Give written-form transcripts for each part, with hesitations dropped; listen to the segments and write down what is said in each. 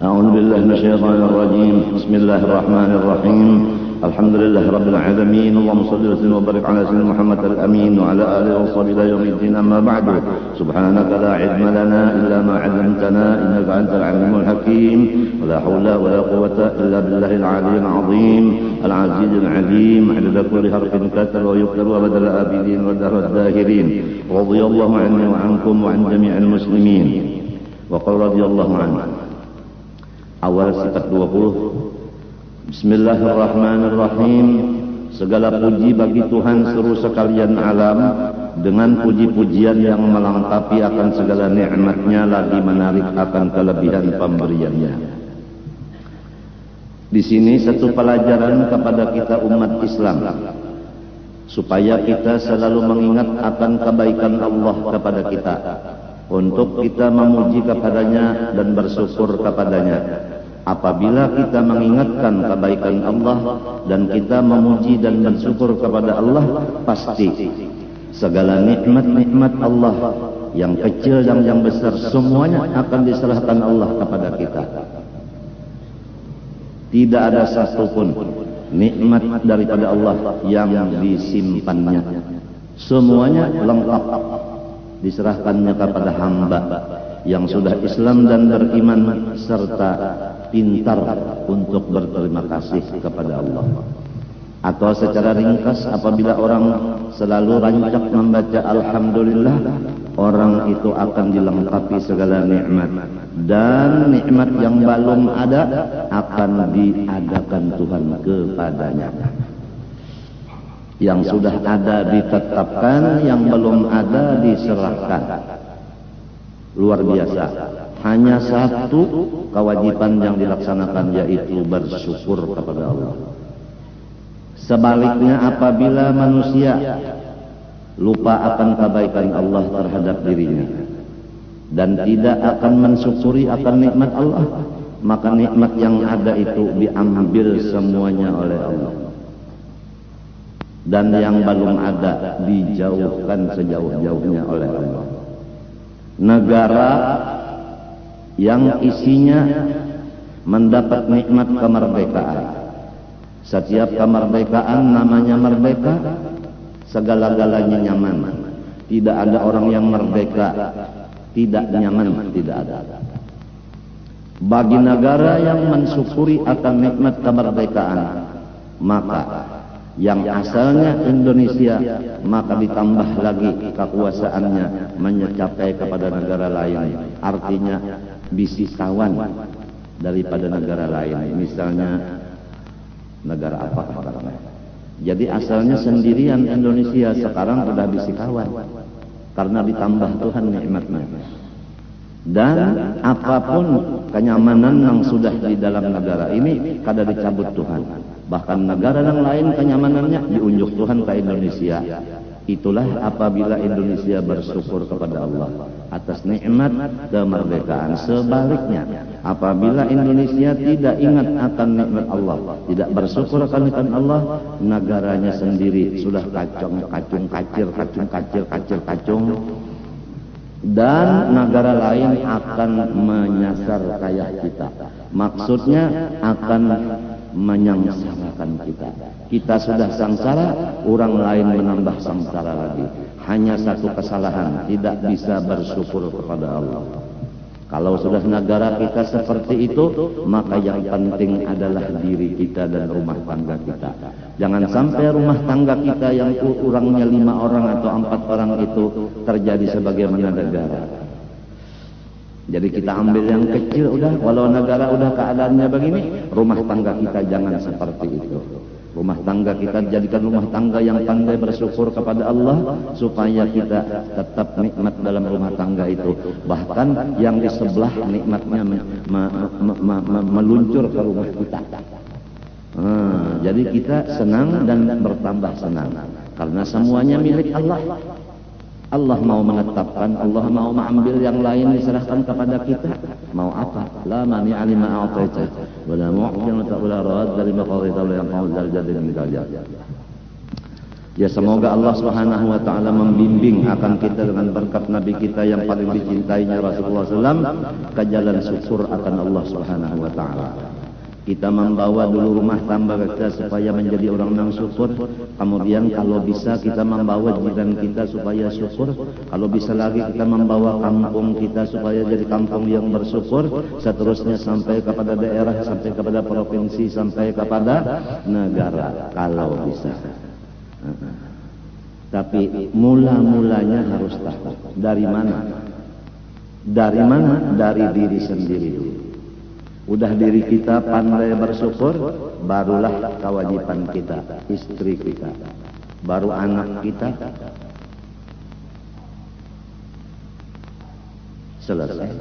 أعوذ بالله من الشيطان الرجيم. بسم الله الرحمن الرحيم. الحمد لله رب العالمين. اللهم صل وسلم وبارك على سيدنا محمد الأمين وعلى آله وصحبه إلى يوم الدين. أما بعد، سبحانك لا علم لنا إلا ما علمتنا إنك أنت العليم الحكيم. ولا حول ولا قوة إلا بالله العلي العظيم العزيز العليم. عدد كل حرف كتب ويكتب وبدل الآبدين ودهر الداهرين. رضي الله عني وعنكم وعن جميع المسلمين. وقال رضي الله عنه. Awal sifat 20. Bismillahirrahmanirrahim. Segala puji bagi Tuhan seluruh sekalian alam, dengan puji-pujian yang melengkapi akan segala nikmatnya, lagi menarik akan kelebihan pemberiannya. Di sini satu pelajaran kepada kita umat Islam, supaya kita selalu mengingat akan kebaikan Allah kepada kita, untuk kita memuji kepadanya dan bersyukur kepadanya. Apabila kita mengingatkan kebaikan Allah dan kita memuji dan bersyukur kepada Allah, pasti segala nikmat-nikmat Allah, yang kecil dan yang besar, semuanya akan diserahkan Allah kepada kita. Tidak ada satupun nikmat daripada Allah yang disimpannya. Semuanya lengkap diserahkannya kepada hamba yang sudah Islam dan beriman serta pintar untuk berterima kasih kepada Allah. Atau secara ringkas, apabila orang selalu rancak membaca Alhamdulillah, orang itu akan dilengkapi segala nikmat, dan nikmat yang belum ada akan diadakan Tuhan kepadanya. Yang sudah ada ditetapkan, yang belum ada diserahkan. Luar biasa. Hanya satu kewajiban yang dilaksanakan, yaitu bersyukur kepada Allah. Sebaliknya, apabila manusia lupa akan kebaikan Allah terhadap dirinya dan tidak akan mensyukuri akan nikmat Allah, maka nikmat yang ada itu diambil semuanya oleh Allah, dan yang belum ada dijauhkan sejauh-jauhnya oleh Allah. Negara yang isinya mendapat nikmat kemerdekaan, setiap kemerdekaan namanya merdeka, segala-galanya nyaman. Tidak ada orang yang merdeka tidak nyaman, tidak ada. Bagi negara yang mensyukuri akan nikmat kemerdekaan, maka yang asalnya Indonesia, maka ditambah lagi kekuasaannya mencapai kepada negara lain. Artinya bisikawan daripada negara lain. Misalnya negara apa katakanlah. Jadi asalnya sendirian Indonesia, sekarang sudah bisikawan karena ditambah Tuhan nikmatnya. Dan apapun kenyamanan yang sudah di dalam negara ini kada dicabut Tuhan. Bahkan negara yang lain kenyamanannya diunjuk Tuhan ke Indonesia. Itulah apabila Indonesia bersyukur kepada Allah atas nikmat kemerdekaan. Sebaliknya, apabila Indonesia tidak ingat akan nikmat Allah, tidak bersyukur akan nikmat Allah, negaranya sendiri sudah kacung kacir, dan negara lain akan menyasar kayak kita. Maksudnya akan menyengsarakan kita. Kita sudah sengsara, orang lain menambah sengsara lagi. Hanya satu kesalahan, tidak bisa bersyukur kepada Allah. Kalau sudah negara kita seperti itu, maka yang penting adalah diri kita dan rumah tangga kita. Jangan sampai rumah tangga kita yang kurangnya 5 orang atau 4 orang itu terjadi sebagaimana negara. Jadi kita ambil yang kecil udah, walau negara udah keadaannya begini, rumah tangga kita jangan seperti itu. Rumah tangga kita jadikan rumah tangga yang pandai bersyukur kepada Allah, supaya kita tetap nikmat dalam rumah tangga itu. Bahkan yang di sebelah nikmatnya meluncur ke rumah kita. Jadi kita senang dan bertambah senang karena semuanya milik Allah. Allah mau menetapkan, Allah mau mengambil yang lain diserahkan kepada kita. Mau apa? La mani alima a'taita wa la mu'ti wa la rad dari maqadir wa la yanqa'u dzal jadid min dzal. Ya semoga Allah Subhanahu wa taala membimbing akan kita dengan berkat Nabi kita yang paling dicintainya Rasulullah SAW ke jalan syukur akan Allah Subhanahu wa taala. Kita membawa dulu rumah tangga kita supaya menjadi orang yang syukur. Kemudian kalau bisa kita membawa jiran kita supaya syukur. Kalau bisa lagi kita membawa kampung kita supaya jadi kampung yang bersyukur. Seterusnya sampai kepada daerah, sampai kepada provinsi, sampai kepada negara kalau bisa. Tapi mula-mulanya harus tahu dari mana? Dari mana? Dari diri sendiri dulu. Udah diri kita pandai bersyukur, barulah kewajiban kita, istri kita, baru anak kita, selesai.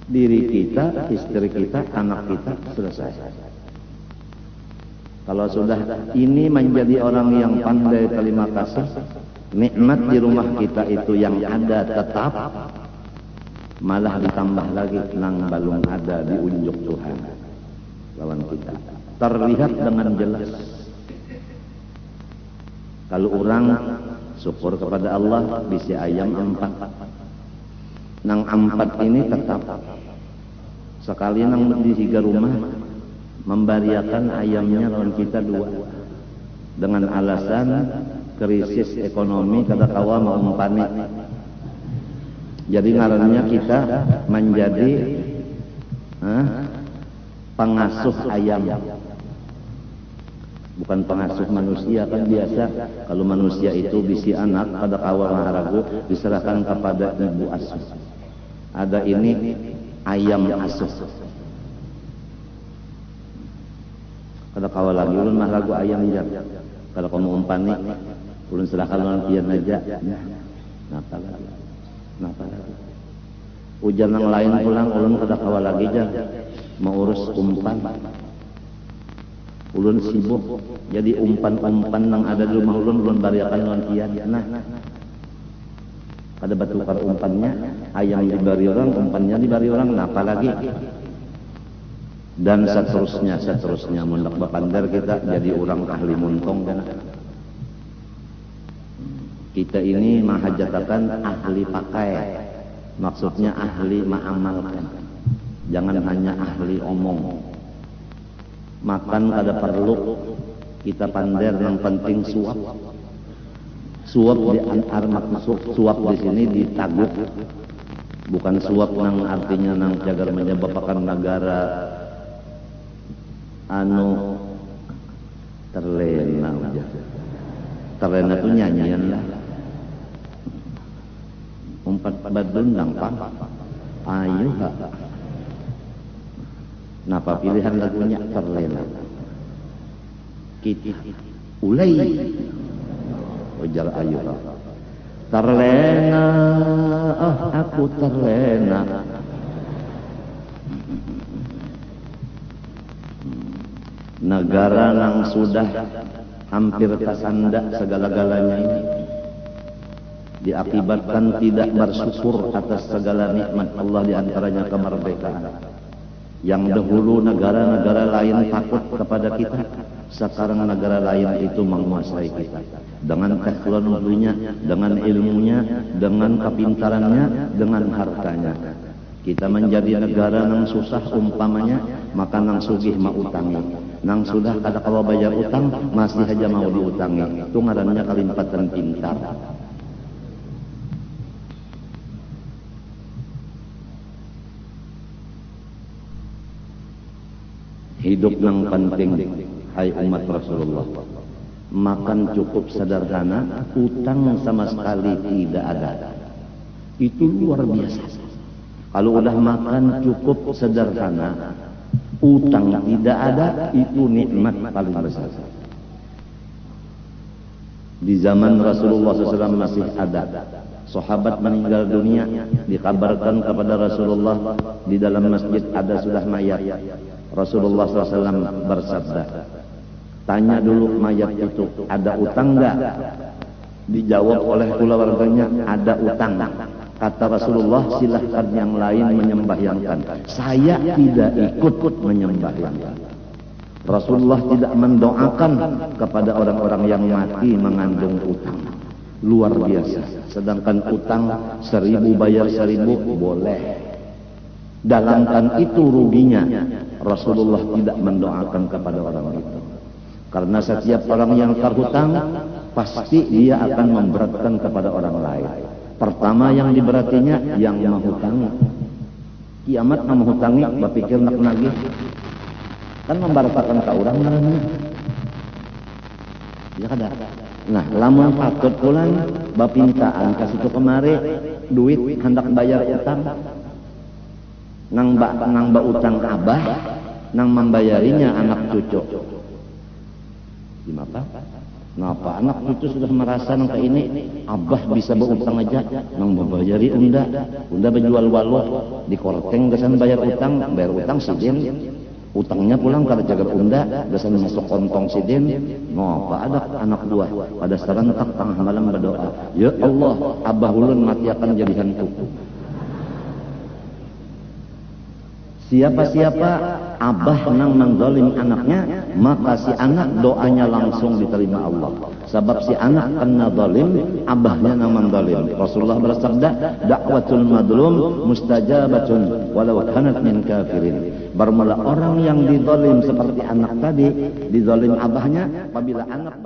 Diri kita, istri kita, anak kita, selesai. Kalau sudah ini menjadi orang yang pandai terima kasih, nikmat di rumah kita itu yang ada tetap, malah ditambah lagi nang balung ada di unjuk Tuhan lawan kita. Terlihat dengan jelas. Kalau orang syukur kepada Allah bisa ayam 4. Nang 4 ini tetap. Sekali nang di 3 rumah membariakan ayamnya lawan kita 2. Dengan alasan krisis ekonomi kada kawa mau umpani. Jadi ngarannya kita menjadi pengasuh ayam, bukan pengasuh manusia. Kan biasa kalau manusia itu bisi anak pada kawan maharagu diserahkan kepada ibu asuh. Ada ini ayam asuh. Kada kawan lagi ulun maharagu ayam jam. Kalau kamu umpani ulun serahkan lawan pian aja. Napa lagi? Napa lagi? Ujar yang lain pulang ulun kada kawa lagi jar mau urus umpan. Ulun sibuk jadi umpan-umpan yang ada di rumah ulun bariakan lawan kian. Nah, ada batukar umpannya, ayam dibari orang, umpannya dibari orang, napa lagi? Dan seterusnya mundak bapandar kita jadi orang ahli muntong kan. Kita ini mahajatakan ahli pakai, maksudnya ahli mengamalkan. Jangan hanya ahli omong. Makan kada perlu kita pandai, yang penting suap. Suap di antar maksud suap di sini ditaguk, bukan suap nang artinya nang jagar menyebabkan negara terlena aja. Terlena itu nyanyian lah. Umpat badundang pang ayo ha. Napa pilihan lagunya terlena kita ulai ujar ayo ha. Terlena aku terlena. Negara yang sudah hampir kesanda segala-galanya ini diakibatkan tidak bersyukur atas segala nikmat Allah, diantaranya kemerdekaan. Yang dahulu negara-negara lain takut kepada kita, sekarang negara lain itu menguasai kita dengan teknologinya, dengan ilmunya, dengan kepintarannya, dengan hartanya. Kita menjadi negara yang susah umpamanya, maka nang sugih mau utangi, nang sudah kada kawa bayar utang masih aja mau diutangi. Itu ngarannya kalimpatan pintar. Hidup yang penting, hai umat Rasulullah, makan cukup sederhana, utang sama sekali tidak ada. Itu luar biasa. Kalau udah makan cukup sederhana, utang tidak ada, itu nikmat paling besar. Di zaman Rasulullah SAW masih ada sahabat meninggal dunia, dikabarkan kepada Rasulullah di dalam masjid ada sudah mayat. Rasulullah SAW bersabda, tanya dulu mayat itu ada utang enggak? Dijawab oleh keluarganya ada utang. Kata Rasulullah, silahkan yang lain menyembahyangkan, saya tidak ikut menyembahyangkan. Rasulullah tidak mendoakan kepada orang-orang yang mati mengandung utang. Luar biasa. Sedangkan utang 1000 bayar 1000 boleh. Dalamkan itu ruginya. Rasulullah tidak mendoakan kepada orang itu. Karena setiap orang yang terhutang pasti dia akan memberatkan kepada orang lain. Pertama yang diberatinya yang menghutangi. Kiamat menghutangi, berpikir nak nagih. Kan membaratakan ke orang namanya. Ya kada. Nah, lamun patut pulang bapintaan kasih itu kemari duit hendak bayar utang. Nang ba utang abah, nang membayarinya anak cucu. Gimana? Ngapa anak cucu sudah merasa nang ini abah bisa berutang aja, nang membayari unda berjual waluh di korteng gesan bayar utang sidin. Utangnya pulang karena jaga unda, gesan masuk kontong sidin. Ngapa ada anak buah pada serentak tengah malam berdoa, ya Allah, abah ulun mati akan jadikan kuku. Siapa-siapa abah nang mengzalim anaknya, maka si anak doanya langsung diterima Allah. Sebab si anak kena zalim, abahnya nang mengzalim. Rasulullah bersabda, da'watul madlum mustajabatun walau kanat min kafirin. Bermula orang yang dizalim seperti anak tadi, dizalim abahnya, apabila anak